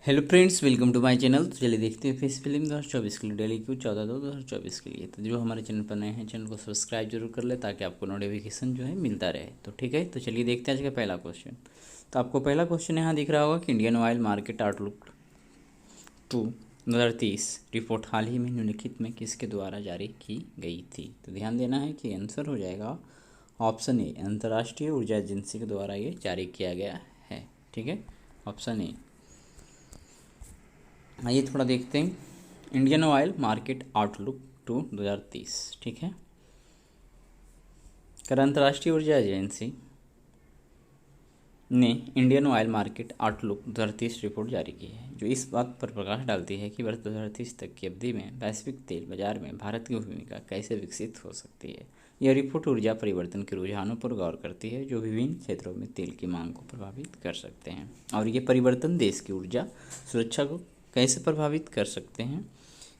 Hello friends, welcome to my channel. तो चलिए देखते हैं फेस फिल्म 2024 के लिए डेली क्यू 14/2/2024 के लिए। तो जो हमारे चैनल पर नए हैं, चैनल को सब्सक्राइब जरूर कर ले ताकि आपको नोटिफिकेशन जो है मिलता रहे। तो ठीक है, तो चलिए देखते हैं आज का पहला क्वेश्चन। तो आपको पहला क्वेश्चन यहाँ दिख रहा होगा कि Indian oil market outlook 2030 report हाल ही में निम्नलिखित में किसके द्वारा जारी की गई थी। तो ध्यान देना है कि आंसर हो जाएगा ऑप्शन ए, अंतर्राष्ट्रीय ऊर्जा एजेंसी के द्वारा ये जारी किया गया है। ठीक है, ऑप्शन ए। आइए थोड़ा देखते हैं इंडियन ऑयल मार्केट आउटलुक 2030। ठीक है, कर अंतर्राष्ट्रीय ऊर्जा एजेंसी ने Indian oil market outlook 2030 report जारी की है, जो इस बात पर प्रकाश डालती है कि वर्ष 2030 तक की अवधि में वैश्विक तेल बाजार में भारत की भूमिका कैसे विकसित हो सकती है। यह रिपोर्ट ऊर्जा परिवर्तन के रुझानों पर गौर करती है जो विभिन्न क्षेत्रों में तेल की मांग को प्रभावित कर सकते हैं, और ये परिवर्तन देश की ऊर्जा सुरक्षा को कैसे प्रभावित कर सकते हैं,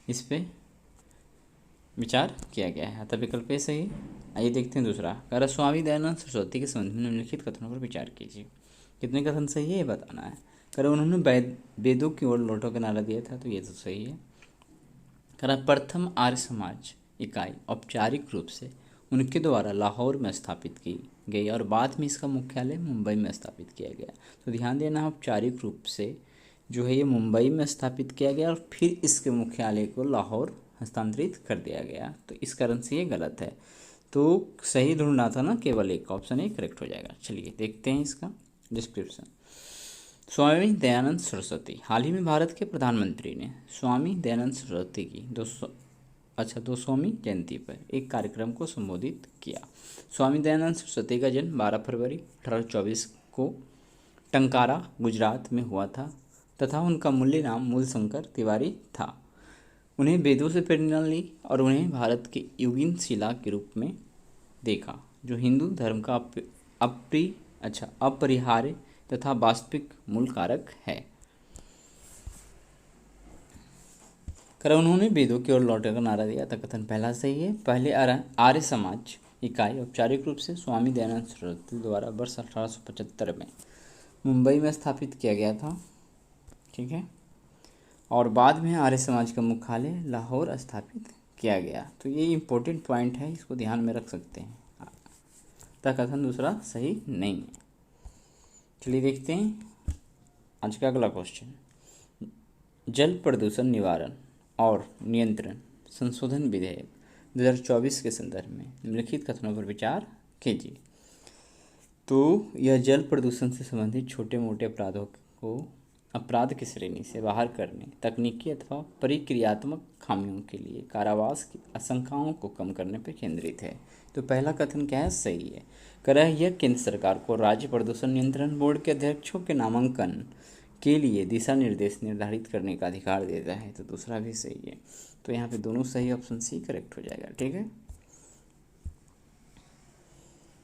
इस पे विचार किया गया है। अतः विकल्प ए सही। आइए देखते हैं दूसरा। कर स्वामी दयानंद सरस्वती के संबंध में निम्नलिखित कथनों पर विचार कीजिए। कितने कथन सही है ये बताना है। कर उन्होंने वेदों की ओर लौटो का नारा दिया था, तो ये तो सही है। कर प्रथम आर्य समाज इकाई औपचारिक रूप से उनके द्वारा लाहौर में स्थापित की गई और बाद में इसका मुख्यालय मुंबई में स्थापित किया गया। तो ध्यान देना, औपचारिक रूप से जो है ये मुंबई में स्थापित किया गया और फिर इसके मुख्यालय को लाहौर हस्तांतरित कर दिया गया। तो इस कारण से ये गलत है। तो सही ढूंढना था ना, केवल एक, ऑप्शन ए करेक्ट हो जाएगा। चलिए देखते हैं इसका डिस्क्रिप्शन। स्वामी दयानंद सरस्वती। हाल ही में भारत के प्रधानमंत्री ने स्वामी दयानंद सरस्वती की 200वीं जयंती पर एक कार्यक्रम को संबोधित किया। स्वामी दयानंद सरस्वती का जन्म 12 फरवरी 1824 को टंकारा, गुजरात में हुआ था तथा उनका मूल्य नाम मूलशंकर तिवारी था। उन्हें वेदों से प्रेरणा ली और उन्हें भारत के युगीन शिला के रूप में देखा, जो हिंदू धर्म का अपरिहार्य तथा वास्तविक मूल कारक है। कर उन्होंने वेदों की ओर लौटने का नारा दिया था, कथन पहला सही है। पहले आर्य समाज इकाई औपचारिक रूप से स्वामी दयानंद सरस्वती द्वारा वर्ष 1875 में मुंबई में स्थापित किया गया था। ठीक है, और बाद में आर्य समाज का मुख्यालय लाहौर स्थापित किया गया। तो ये इम्पोर्टेंट पॉइंट है, इसको ध्यान में रख सकते हैं। तो कथन दूसरा सही नहीं है। चलिए देखते हैं आज का अगला क्वेश्चन। जल प्रदूषण निवारण और नियंत्रण संशोधन विधेयक 2024 के संदर्भ में निम्नलिखित कथनों पर विचार कीजिए। तो यह जल प्रदूषण से संबंधित छोटे मोटे अपराधों को अपराध की श्रेणी से बाहर करने, तकनीकी अथवा प्रक्रियात्मक खामियों के लिए कारावास की आशंकाओं को कम करने पर केंद्रित है। तो पहला कथन क्या है, सही है। करह यह केंद्र सरकार को राज्य प्रदूषण नियंत्रण बोर्ड के अध्यक्षों के नामांकन के लिए दिशा निर्देश निर्धारित करने का अधिकार देता है। तो दूसरा भी सही है। तो यहाँ पे दोनों सही, ऑप्शन सी करेक्ट हो जाएगा। ठीक है,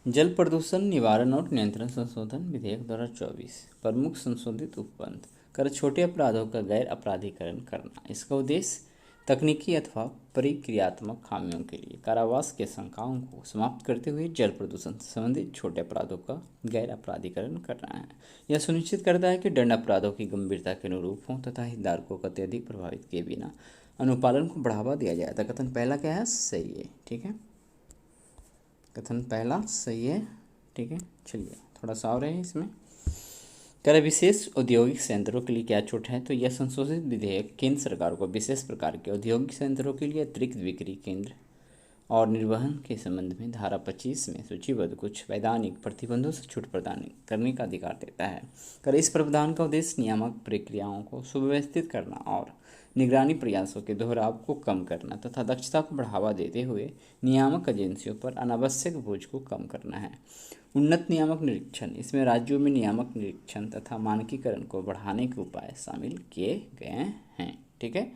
जल प्रदूषण निवारण और नियंत्रण संशोधन विधेयक 2024 प्रमुख संशोधित उपबंध। कर छोटे अपराधों का गैर अपराधीकरण करना। इसका उद्देश्य तकनीकी अथवा प्रक्रियात्मक खामियों के लिए कारावास के शंकाओं को समाप्त करते हुए जल प्रदूषण से संबंधित छोटे अपराधों का गैर अपराधीकरण करना है। यह सुनिश्चित करता है कि दंड अपराधों की गंभीरता के अनुरूप हों तथा हितधारकों को अत्यधिक प्रभावित किए बिना अनुपालन को बढ़ावा दिया जाता है। कथन पहला क्या है, सही है। ठीक है, कथन पहला सही है। ठीक है, चलिए थोड़ा सा और है इसमें। कर विशेष औद्योगिक संयंत्रों के लिए क्या छूट है। तो यह संशोधित विधेयक केंद्र सरकार को विशेष प्रकार के औद्योगिक संयंत्रों के लिए अतिरिक्त बिक्री केंद्र और निर्वहन के संबंध में धारा 25 में सूचीबद्ध कुछ वैधानिक प्रतिबंधों से छूट प्रदान करने का अधिकार देता है। कर इस प्रावधान का उद्देश्य नियामक प्रक्रियाओं को सुव्यवस्थित करना और निगरानी प्रयासों के दोहराव को कम करना तथा दक्षता को बढ़ावा देते हुए नियामक एजेंसियों पर अनावश्यक बोझ को कम करना है। उन्नत नियामक निरीक्षण, इसमें राज्यों में नियामक निरीक्षण तथा मानकीकरण को बढ़ाने के उपाय शामिल किए गए हैं। ठीक है,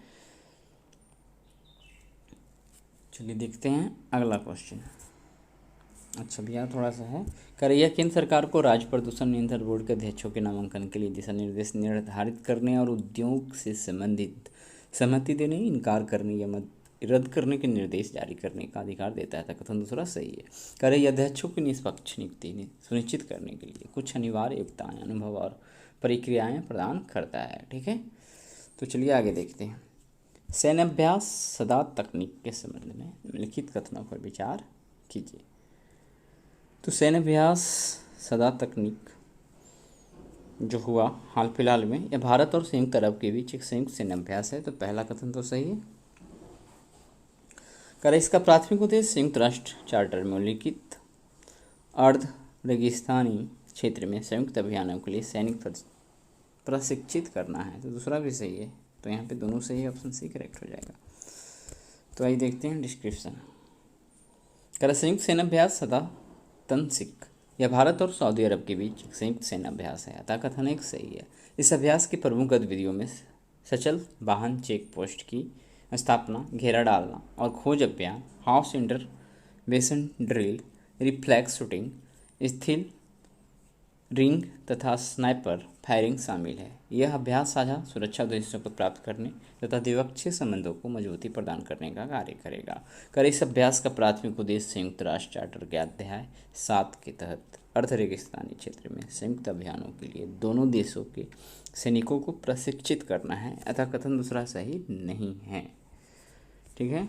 चलिए देखते हैं अगला क्वेश्चन। अच्छा भैया थोड़ा सा है। कर यह केंद्र सरकार को राज्य प्रदूषण नियंत्रण बोर्ड के अध्यक्षों के नामांकन के लिए दिशा निर्देश निर्धारित करने और उद्योग से संबंधित सहमति देने, इनकार करने या रद्द करने के निर्देश जारी करने का अधिकार देता है। कथन दूसरा सही है। करे अध्यक्षों की निष्पक्ष नियुक्ति सुनिश्चित करने के लिए कुछ अनिवार्य योग्यताएं, अनुभव और प्रक्रियाएं प्रदान करता है। ठीक है, तो चलिए आगे देखते हैं। सैन्याभ्यास सदा तकनीक के संबंध में निम्नलिखित कथनों पर विचार कीजिए। तो सैन्याभ्यास सदा तकनीक जो हुआ हाल फिलहाल में, यह भारत और संयुक्त अरब के बीच एक संयुक्त सैन्याभ्यास है। तो पहला कथन तो सही है। कर इसका प्राथमिक उद्देश्य संयुक्त राष्ट्र चार्टर में उल्लिखित अर्ध रेगिस्तानी क्षेत्र में संयुक्त अभियानों के लिए सैनिक प्रशिक्षित करना है। तो दूसरा भी सही है। तो यहाँ पे दोनों सही, ऑप्शन सी करेक्ट हो जाएगा। तो आइए देखते हैं डिस्क्रिप्शन। कर संयुक्त सेनाभ्यास सदा तनसिक, यह भारत और सऊदी अरब के बीच एक संयुक्त सेनाभ्यास है। अतः कथन एक सही है। इस अभ्यास की प्रमुख गतिविधियों में सचल वाहन चेक पोस्ट की स्थापना, घेरा डालना और खोज अभियान, house intervention drill, reflex shooting, स्थिर रिंग तथा स्नाइपर फायरिंग शामिल है। यह अभ्यास साझा सुरक्षा उद्देश्यों को प्राप्त करने तथा द्विपक्षीय संबंधों को मजबूती प्रदान करने का कार्य करेगा। कर इस अभ्यास का प्राथमिक उद्देश्य संयुक्त राष्ट्र चार्टर के अध्याय 7 के तहत अर्ध रेगिस्तानी क्षेत्र में संयुक्त अभियानों के लिए दोनों देशों के सैनिकों को प्रशिक्षित करना है। अतः कथन दूसरा सही नहीं है। ठीक है,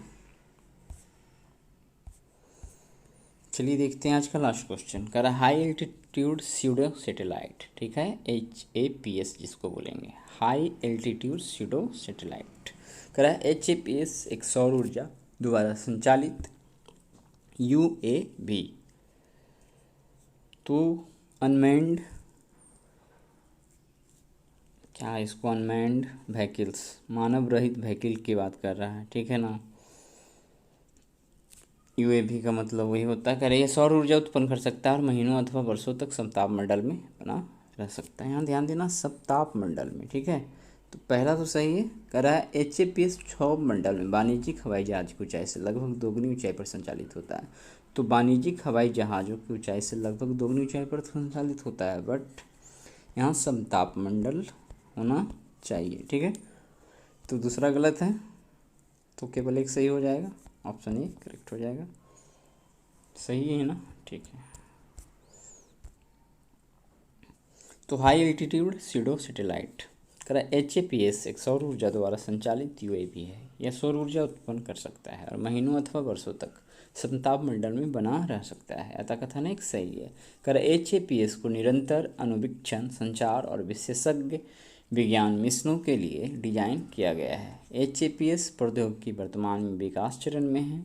चलिए देखते हैं आज का लास्ट क्वेश्चन। कह रहा हाई एल्टीट्यूड स्यूडो सैटेलाइट, ठीक है, HAPS जिसको बोलेंगे, हाई एल्टीट्यूड स्यूडो सैटेलाइट। कह रहा HAPS एक सौर ऊर्जा द्वारा संचालित UAV, तो अनमैन्ड, क्या इसको अनमैन्ड व्हीकल्स, मानव रहित व्हीकल की बात कर रहा है। ठीक है ना, UAV का मतलब वही होता है। कह रहे यह सौर ऊर्जा उत्पन्न कर सकता है और महीनों अथवा वर्षों तक समताप मंडल में बना रह सकता है। यहाँ ध्यान देना, समताप मंडल में। ठीक है, तो पहला तो सही है। कह रहा है HAPS क्षोभ मंडल में वाणिज्यिक हवाई जहाज की ऊंचाई से लगभग दोगुनी ऊंचाई पर संचालित होता है। तो वाणिज्यिक हवाई जहाज़ों की ऊंचाई से लगभग दोगुनी ऊंचाई पर संचालित होता है, बट यहाँ समताप मंडल होना चाहिए। ठीक है, तो दूसरा गलत है, तो केवल एक सही हो जाएगा, ऑप्शन ए करेक्ट हो जाएगा। सही है ना, ठीक है। तो हाई एल्टीट्यूड स्यूडो सैटेलाइट करा HAPS एक सौर ऊर्जा द्वारा संचालित UAV है। यह सौर ऊर्जा उत्पन्न कर सकता है और महीनों अथवा वर्षों तक समताप मंडल में बना रह सकता है। अतः कथन एक सही है। कर HAPS को निरंतर अनुवीक्षण, संचार और विशेषज्ञ विज्ञान मिशनों के लिए डिजाइन किया गया है। HAPS प्रौद्योगिकी वर्तमान में विकास चरण में है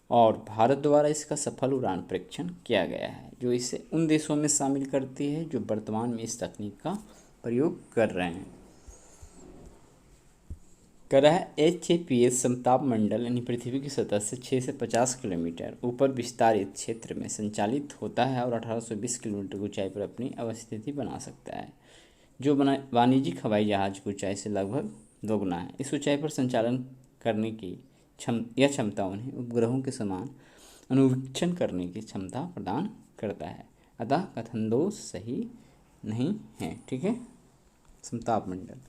और भारत द्वारा इसका सफल उड़ान परीक्षण किया गया है, जो इसे उन देशों में शामिल करती है जो वर्तमान में इस तकनीक का प्रयोग कर रहे हैं। कर रहा है HAPS समताप मंडल यानी पृथ्वी की सतह से 6 से 50 किलोमीटर ऊपर विस्तारित क्षेत्र में संचालित होता है और 1820 किलोमीटर की ऊंचाई पर अपनी अवस्थिति बना सकता है, जो वाणिज्यिक हवाई जहाज की ऊंचाई से लगभग दोगुना है। इस ऊंचाई पर संचालन करने की यह क्षमता उन्हें उपग्रहों के समान अनुवीक्षण करने की क्षमता प्रदान करता है। अतः कथन दो सही नहीं है। ठीक है, समताप मंडल।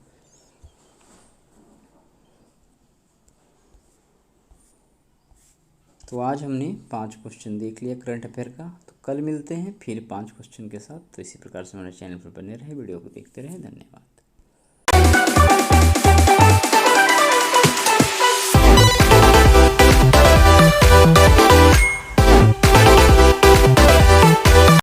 तो आज हमने 5 क्वेश्चन देख लिया करंट अफेयर का। तो कल मिलते हैं फिर 5 क्वेश्चन के साथ। तो इसी प्रकार से हमारे चैनल पर बने रहे, वीडियो को देखते रहे। धन्यवाद।